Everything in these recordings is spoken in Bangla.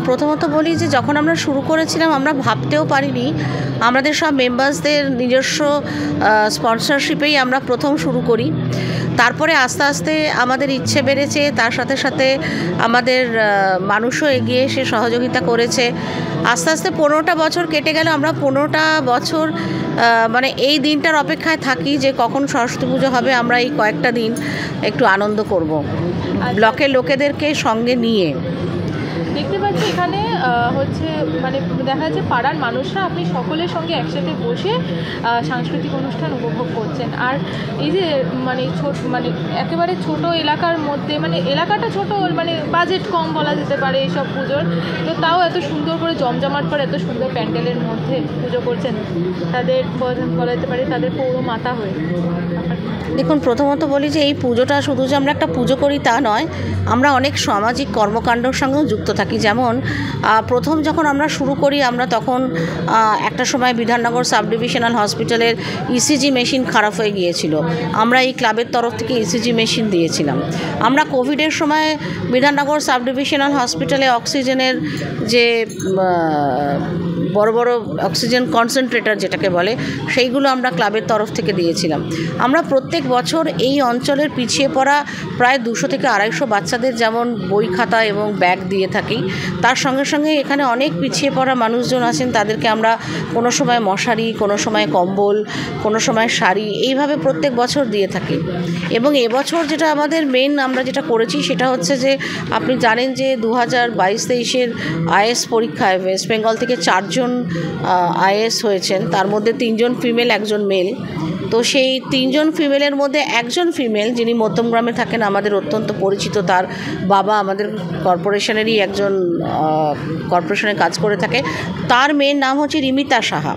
প্রথমত বলি যে যখন আমরা শুরু করেছিলাম আমরা ভাবতেও পারিনি, আমাদের সব মেম্বার্সদের নিজস্ব স্পন্সরশিপেই আমরা প্রথম শুরু করি। তারপরে আস্তে আস্তে আমাদের ইচ্ছে বেড়েছে, তার সাথে সাথে আমাদের মানুষও এগিয়ে এসে সহযোগিতা করেছে। আস্তে আস্তে 15টা বছর কেটে গেল। আমরা 15টা বছর মানে এই দিনটার অপেক্ষায় থাকি যে কখন সরস্বতী পুজো হবে, আমরা এই কয়েকটা দিন একটু আনন্দ করব ব্লকের লোকেদেরকে সঙ্গে নিয়ে। দেখতে পাচ্ছি এখানে হচ্ছে মানে দেখা যাচ্ছে পাড়ার মানুষরা আপনি সকলের সঙ্গে একসাথে বসে সাংস্কৃতিক অনুষ্ঠান উপভোগ করছেন। আর এই যে মানে মানে একেবারে ছোট এলাকার মধ্যে, মানে এলাকাটা ছোট, মানে বাজেট কম বলা যেতে পারে এইসব পুজোর, তো তাও এত সুন্দর করে জমজমাট করে এত সুন্দর প্যান্ডেলের মধ্যে পুজো করছেন তাদের বলা যেতে পারে তাদের পৌর মাতা হয়ে। দেখুন, প্রথমত বলি যে এই পুজোটা শুধু যে আমরা একটা পুজো করি তা নয়, আমরা অনেক সামাজিক কর্মকাণ্ডের সঙ্গেও যুক্ত থাকি। যেমন প্রথম যখন আমরা শুরু করি, আমরা তখন একটা সময় বিধাননগর সাব ডিভিশনাল হসপিটালের ইসিজি মেশিন খারাপ হয়ে গিয়েছিল। আমরা এই ক্লাবের তরফ থেকে ইসিজি মেশিন দিয়েছিলাম। আমরা কোভিডের সময় বিধাননগর সাব ডিভিশনাল হসপিটালে অক্সিজেনের যে বড় বড় অক্সিজেন কনসেন্ট্রেটর যেটাকে বলে, সেইগুলো আমরা ক্লাবের তরফ থেকে দিয়েছিলাম। আমরা প্রত্যেক বছর এই অঞ্চলের পিছিয়ে পড়া প্রায় 200 থেকে 250 বাচ্চাদের যেমন বই খাতা এবং ব্যাগ দিয়ে থাকি, তার সঙ্গে সঙ্গে এখানে অনেক পিছিয়ে পড়া মানুষজন আছেন, তাদেরকে আমরা কোনো সময় মশারি, কোনো সময় কম্বল, কোনো সময় শাড়ি, এইভাবে প্রত্যেক বছর দিয়ে থাকি। এবং এবছর যেটা আমাদের মেন আমরা যেটা করেছি সেটা হচ্ছে যে আপনি জানেন যে 2022-23-এর আইএস পরীক্ষায় ওয়েস্ট বেঙ্গল থেকে 4 জন আইএস হয়েছেন, তার মধ্যে 3 জন ফিমেল, 1 জন মেল। তো সেই 3 জন ফিমেলের মধ্যে 1 জন ফিমেল যিনি মধ্যমগ্রামে থাকেন, আমাদের অত্যন্ত পরিচিত, তার বাবা আমাদের কর্পোরেশনেরই একজন কর্পোরেশনে কাজ করে থাকে, তার মেয়ের নাম হচ্ছে রিমিতা সাহা।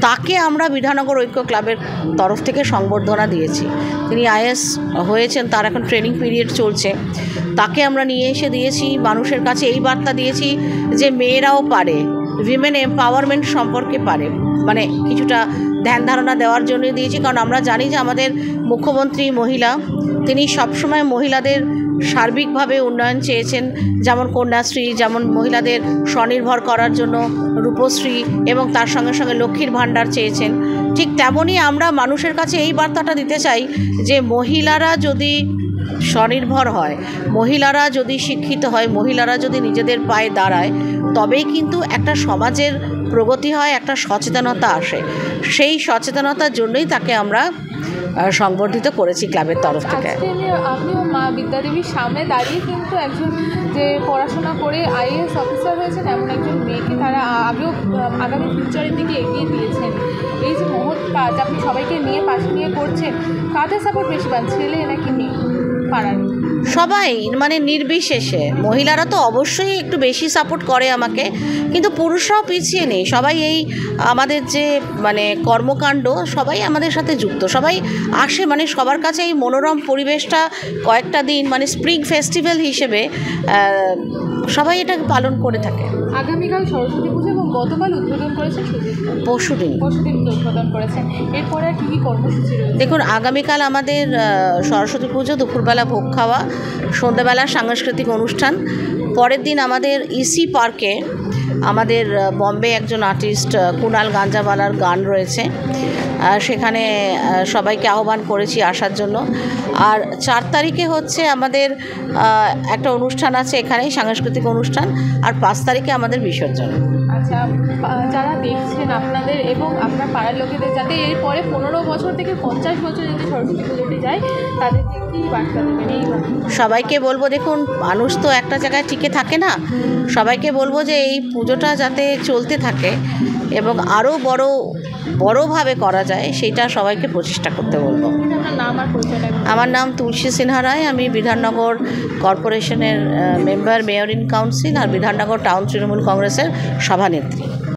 তাকে আমরা বিধাননগর ঐক্য ক্লাবের তরফ থেকে সংবর্ধনা দিয়েছি। তিনি আইএস হয়েছেন, তার এখন ট্রেনিং পিরিয়ড চলছে। তাকে আমরা নিয়ে এসে দিয়েছি, মানুষের কাছে এই বার্তা দিয়েছি যে মেয়েরাও পারে, উইমেন এম্পাওয়ারমেন্ট সম্পর্কে পারে, মানে কিছুটা ধ্যান ধারণা দেওয়ার জন্য দিয়েছি। কারণ আমরা জানি যে আমাদের মুখ্যমন্ত্রী মহিলা, তিনি সবসময় মহিলাদের সার্বিকভাবে উন্নয়ন চেয়েছেন, যেমন কন্যাশ্রী, যেমন মহিলাদের স্বনির্ভর করার জন্য রূপশ্রী, এবং তার সঙ্গে সঙ্গে লক্ষ্মীর ভাণ্ডার চেয়েছেন। ঠিক তেমনই আমরা মানুষের কাছে এই বার্তাটা দিতে চাই যে মহিলারা যদি স্বনির্ভর হয়, মহিলারা যদি শিক্ষিত হয়, মহিলারা যদি নিজেদের পায়ে দাঁড়ায়, তবেই কিন্তু একটা সমাজের প্রগতি হয়, একটা সচেতনতা আসে। সেই সচেতনতার জন্যই তাকে আমরা সংবর্ধিত করেছি ক্লাবের তরফ থেকে। আপনিও মা বিদ্যাদেবীর সামনে দাঁড়িয়ে কিন্তু একজন যে পড়াশোনা করে আইএএস অফিসার হয়েছেন এমন একজন মেয়েকে তারা আগেও আগামী ফিউচারের দিকে এগিয়ে দিয়েছেন। এই যে মহৎ কাজ আপনি সবাইকে নিয়ে পাশে নিয়ে করছেন, কাদের সাপোর্ট বেশি পান, ছেলে নাকি মেয়ে পাড়ার? সবাই, মানে নির্বিশেষে। মহিলারা তো অবশ্যই একটু বেশি সাপোর্ট করে আমাকে, কিন্তু পুরুষরাও পিছিয়ে নেই। সবাই এই আমাদের যে মানে কর্মকাণ্ড, সবাই আমাদের সাথে যুক্ত, সবাই আসে, মানে সবার কাছে এই মনোরম পরিবেশটা কয়েকটা দিন মানে স্প্রিং ফেস্টিভ্যাল হিসেবে সবাই এটা পালন করে থাকে। আগামীকাল সরস্বতী পুজো এবং গতকাল উদ্বোধন করেছেন, পরশুদিন উদ্বোধন করেছেন। এরপরে কী কী কর্মসূচি রয়েছে? দেখুন, আগামীকাল আমাদের সরস্বতী পুজো, দুপুরবেলা ভোগ খাওয়া, সন্ধ্যাবেলা সাংস্কৃতিক অনুষ্ঠান। পরের দিন আমাদের ইসি পার্কে আমাদের বম্বে একজন আর্টিস্ট কুনাল গাঞ্জাওয়ালার গান রয়েছে, সেখানে সবাইকে আহ্বান করেছি আসার জন্য। আর 4 তারিখে হচ্ছে আমাদের একটা অনুষ্ঠান আছে এখানেই, সাংস্কৃতিক অনুষ্ঠান। আর 5 তারিখে আমাদের বিসর্জন। আচ্ছা, যারা দেখছেন আপনাদের এবং আপনার পাড়ার লোকেদের, যাতে এরপরে 15 বছর থেকে 50 বছর যদি সরস্বতী পুজোতে যায়, তাদেরকে কী বার্তা দেবেন? এই সবাইকে বলবো, দেখুন মানুষ তো একটা জায়গায় টিকে থাকে না, সবাইকে বলবো যে এই পুজোটা যাতে চলতে থাকে এবং আরও বড়োভাবে করা যায়, সেইটা সবাইকে প্রচেষ্টা করতে বলবো। আমার নাম তুলসী সিনহা রায়, আমি বিধাননগর কর্পোরেশনের মেম্বার, মেয়র ইন কাউন্সিল, আর বিধাননগর টাউন তৃণমূল কংগ্রেসের সভানেত্রী।